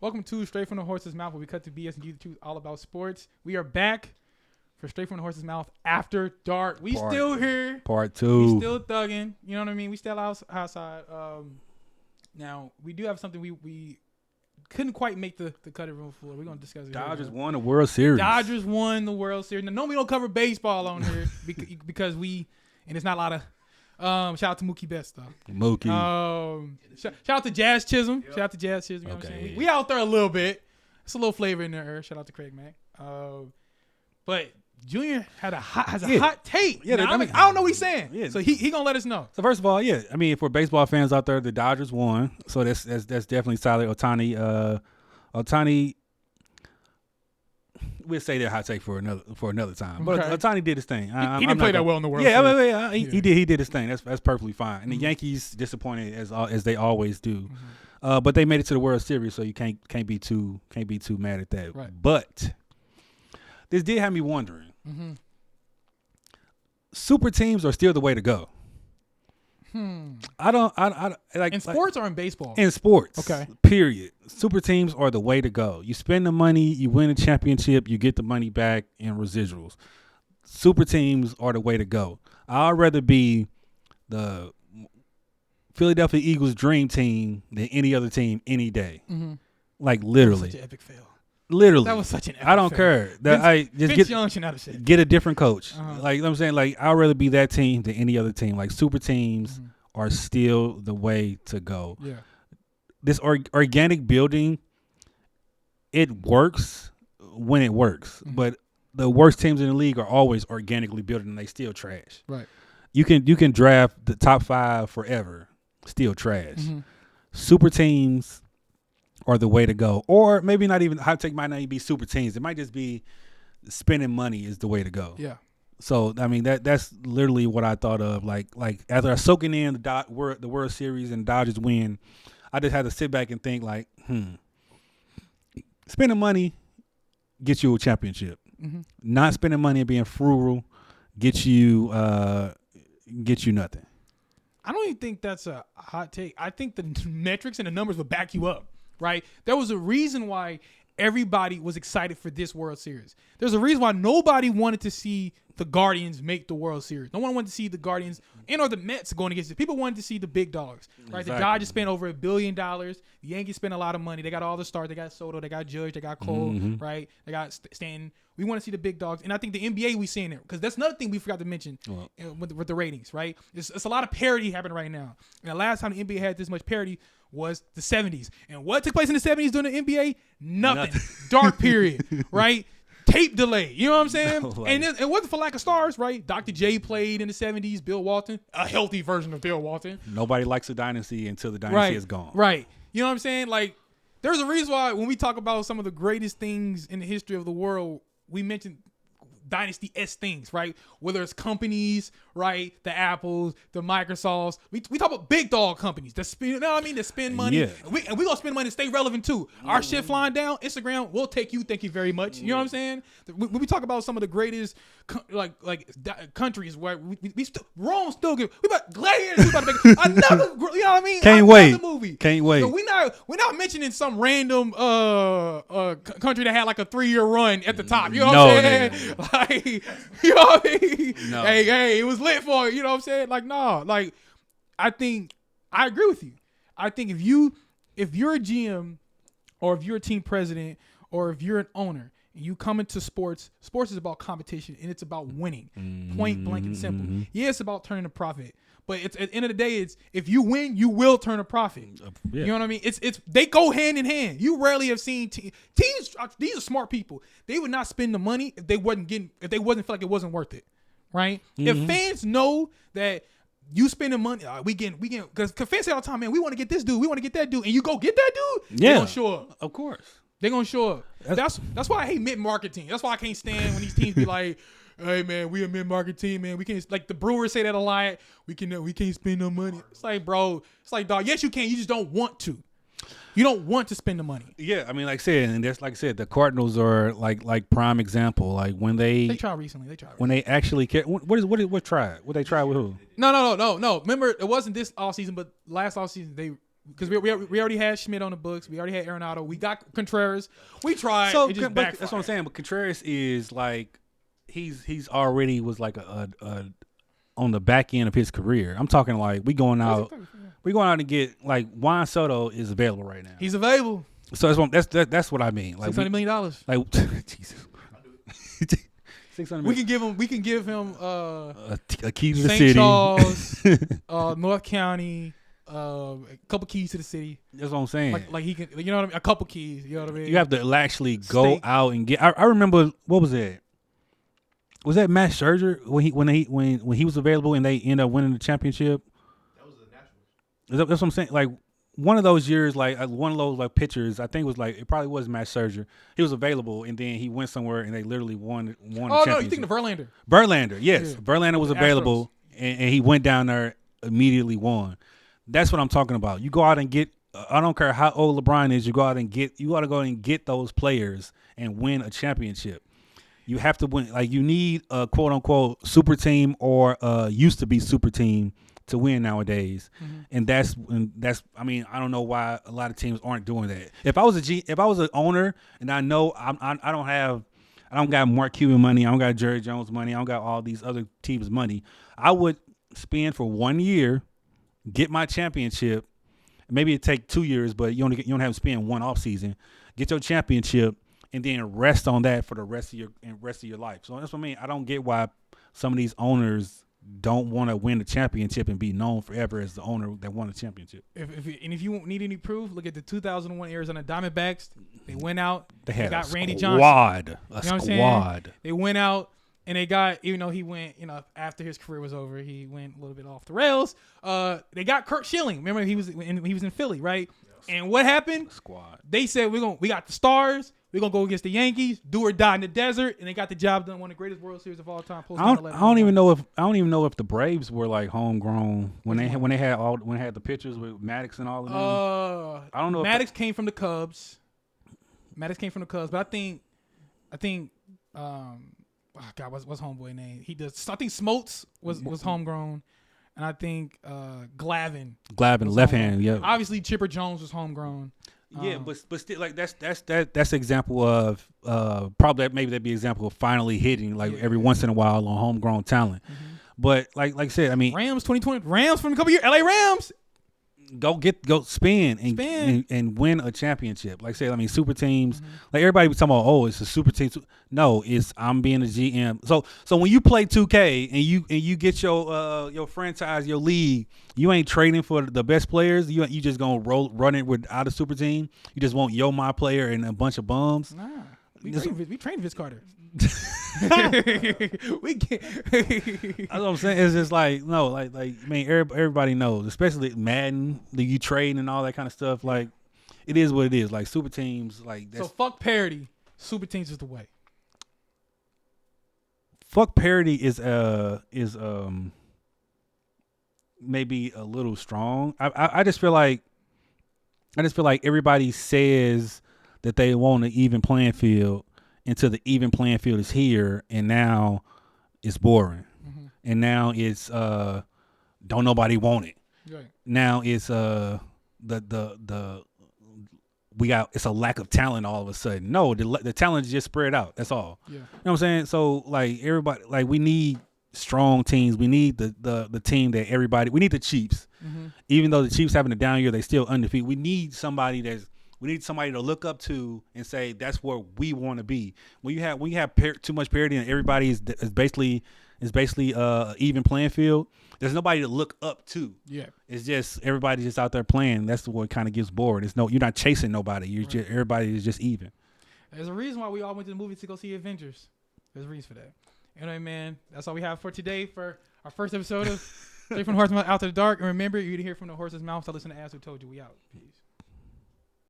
Welcome to Straight from the Horse's Mouth, where we cut to BS and give the truth all about sports. We are back for Straight from the Horse's Mouth after dark. We still here. Part 2. We still thugging. You know what I mean? We still outside. Now, we do have something we couldn't quite make the cutting room floor. We're going to discuss it. Dodgers won the World Series. Dodgers won the World Series. Now, no, we don't cover baseball on here because and it's not a lot of shout out to Mookie Betts though. Mookie. Shout out to Jazz Chisholm. Yep. Shout out to Jazz Chisholm. You know what I'm saying? We out there a little bit. It's a little flavor in there. Shout out to Craig Mack. But Junior has a hot take. Yeah, I don't know what he's saying. Yeah. So he gonna let us know. So first of all, yeah, I mean, for baseball fans out there, the Dodgers won. So that's definitely solid. Ohtani. We'll say that hot take for another time. But Ohtani did his thing. He didn't play that well in the World Series. He did. He did his thing. That's perfectly fine. And the Yankees disappointed as they always do. Mm-hmm. But they made it to the World Series, so you can't be too mad at that. Right. But this did have me wondering. Mm-hmm. Super teams are still the way to go. I like in sports or in baseball? In sports. Okay. Period. Super teams are the way to go. You spend the money, you win a championship, you get the money back in residuals. Super teams are the way to go. I'd rather be the Philadelphia Eagles dream team than any other team any day. Mm-hmm. Like literally. Such an epic fail. Literally. That was such an epic I don't fail. care. Vince Young should not have said. Get a different coach. Uh-huh. Like I'm saying, like I'd rather be that team than any other team. Like super teams are still the way to go. Yeah. This organic building, it works when it works. Mm-hmm. But the worst teams in the league are always organically building and they still trash. Right. You can draft the top 5 forever, still trash. Mm-hmm. Super teams are the way to go. Or maybe not even, hot take might not even be super teams. It might just be spending money is the way to go. Yeah. So, I mean, that's literally what I thought of. Like after soaking in the World Series and Dodgers win, I just had to sit back and think like, spending money gets you a championship. Mm-hmm. Not spending money and being frugal gets you nothing. I don't even think that's a hot take. I think the metrics and the numbers will back you up, right? There was a reason why everybody was excited for this World Series. There's a reason why nobody wanted to see the Guardians make the World Series. No one wanted to see the Guardians or the Mets going against it. People wanted to see the big dogs, right? Exactly. The Dodgers spent over $1 billion. The Yankees spent a lot of money. They got all the stars. They got Soto. They got Judge. They got Cole, right? They got Stanton. We want to see the big dogs. And I think the NBA we seeing it because that's another thing we forgot to mention with the ratings, right? It's a lot of parity happening right now. And the last time the NBA had this much parity was the 70s. And what took place in the 70s during the NBA? Nothing. Dark period, right? Tape delay. You know what I'm saying? No, and it wasn't for lack of stars, right? Dr. J played in the 70s. Bill Walton, a healthy version of Bill Walton. Nobody likes a dynasty until the dynasty is gone. Right. You know what I'm saying? Like, there's a reason why when we talk about some of the greatest things in the history of the world, we mention dynasty-esque things, right? Whether it's companies, right? The Apples, the Microsofts. We talk about big dog companies that spend, you know what I mean? That spend money. Yeah. And we gonna spend money to stay relevant too. Our shit flying down, Instagram, we'll take you. Thank you very much. You know what I'm saying? When we talk about some of the greatest countries where Rome still give. We about Gladiators. We about to make another. You know what I mean? Can't wait. Movie. Can't wait. So we're not mentioning some random country that had like a 3-year run at the top. You know what I'm saying? Like, you know what I mean? No. Hey, it was lit for it. You know what I'm saying? Like, no. Like, I think I agree with you. I think if you're a GM or if you're a team president or if you're an owner and you come into sports is about competition and it's about winning. Point blank and simple. Yeah, it's about turning a profit. But it's at the end of the day, it's if you win, you will turn a profit. Yeah. You know what I mean? It's they go hand in hand. You rarely have seen teams. These are smart people. They would not spend the money if they wasn't feel like it wasn't worth it, right? If fans know that you spending money, we get because fans say all the time, man, we want to get this dude, we want to get that dude, and you go get that dude, they're gonna show up. Of course, they're gonna show up. That's why I hate mid-market teams. That's why I can't stand when these teams be like, hey man, we a mid-market team, man. We can't, like the Brewers say that a lot. We can't spend no money. It's like, bro, it's like, dog. Yes, you can. You just don't want to. You don't want to spend the money. Yeah, I mean, like I said, and that's like I said, the Cardinals are like prime example. Like when they tried recently. When they actually what tried? What they tried with who? No. Remember, it wasn't this offseason, but last offseason because we already had Schmidt on the books. We already had Arenado. We got Contreras. We tried. So it just that's what I'm saying. But Contreras is like he's already was like a on the back end of his career. I'm talking like we going out to get like Juan Soto is available right now. He's available. So that's what I mean. Like $600 million. Like Jesus. We can give him a key to the St. city. Charles, North County, a couple keys to the city. That's what I'm saying. Like he can, you know what I mean? A couple keys. You know what I mean? You have to actually go out and get. I remember, what was it? Was that Matt Scherzer when he was available and they ended up winning the championship? That was the Nationals. That's what I'm saying. Like one of those years, like one of those like pitchers, I think it probably was Matt Scherzer. He was available and then he went somewhere and they literally won the championship. Oh no, you thinking of Verlander? Verlander, yes, yeah. Verlander was available and he went down there, immediately won. That's what I'm talking about. You go out and get. I don't care how old LeBron is. You got to go and get those players and win a championship. You have to win. Like you need a quote unquote super team or used to be super team to win nowadays. Mm-hmm. And that's. I mean, I don't know why a lot of teams aren't doing that. If I was an owner and I know I don't got Mark Cuban money, I don't got Jerry Jones money, I don't got all these other teams' money, I would spend for 1 year, get my championship. Maybe it take 2 years, but you don't have to spend one off season. Get your championship. And then rest on that for the rest of your life. So that's what I mean. I don't get why some of these owners don't want to win the championship and be known forever as the owner that won the championship. If you need any proof, look at the 2001 Arizona Diamondbacks. They went out. They got Randy Johnson. A squad. They went out and they got, even though he went, after his career was over, he went a little bit off the rails. They got Kurt Schilling. Remember he was in Philly, right? And what happened? Squad. They said we got the stars. We're gonna go against the Yankees, do or die in the desert, and they got the job done. One of the greatest World Series of all time. I don't even know if the Braves were like homegrown when they had the pictures with Maddox and all of them. I don't know. Maddox came from the Cubs. But I think what's homeboy name? He does. I think Smoltz was homegrown. And I think Glavine, left hand, yeah. Obviously, Chipper Jones was homegrown. Yeah, but still, like that's an example of probably maybe that'd be an example of finally hitting every once in a while on homegrown talent. Mm-hmm. But like I said, I mean, Rams 2020 Rams from a couple years, LA Rams. Go spin and win a championship. Like I said, I mean, super teams. Mm-hmm. Like everybody was talking about, it's a super team. No, it's I'm being a GM. So when you play 2K and you get your franchise, your league, you ain't trading for the best players. You just gonna run it without a super team. You just want my player and a bunch of bums. Nah, we trained Vince Carter. We can't. That's what I'm saying. It's just like I mean, everybody knows, especially Madden, you trading and all that kind of stuff. Like, it is what it is. Like super teams, like that's, so fuck parity. Super teams is the way. Fuck parity is maybe a little strong. I just feel like everybody says that they want an even playing field. Until the even playing field is here, and now it's boring, mm-hmm. and now it's don't nobody want it. Right. Now it's it's a lack of talent all of a sudden. No, the talent is just spread out. That's all. Yeah. You know what I'm saying? So like everybody, like we need strong teams. We need the team that everybody. We need the Chiefs. Mm-hmm. Even though the Chiefs having a down year, they still undefeated. We need somebody to look up to and say that's where we want to be. When you have too much parity and everybody is basically even playing field, there's nobody to look up to. Yeah, it's just everybody's just out there playing. That's what kind of gets bored. You're not chasing nobody. Everybody is just even. There's a reason why we all went to the movie to go see Avengers. There's a reason for that. Anyway, man, that's all we have for today for our first episode of Straight from the Horse's Mouth Out to the Dark. And remember, you to hear from the horse's mouth. So listen to As Who Told You. We out. Peace.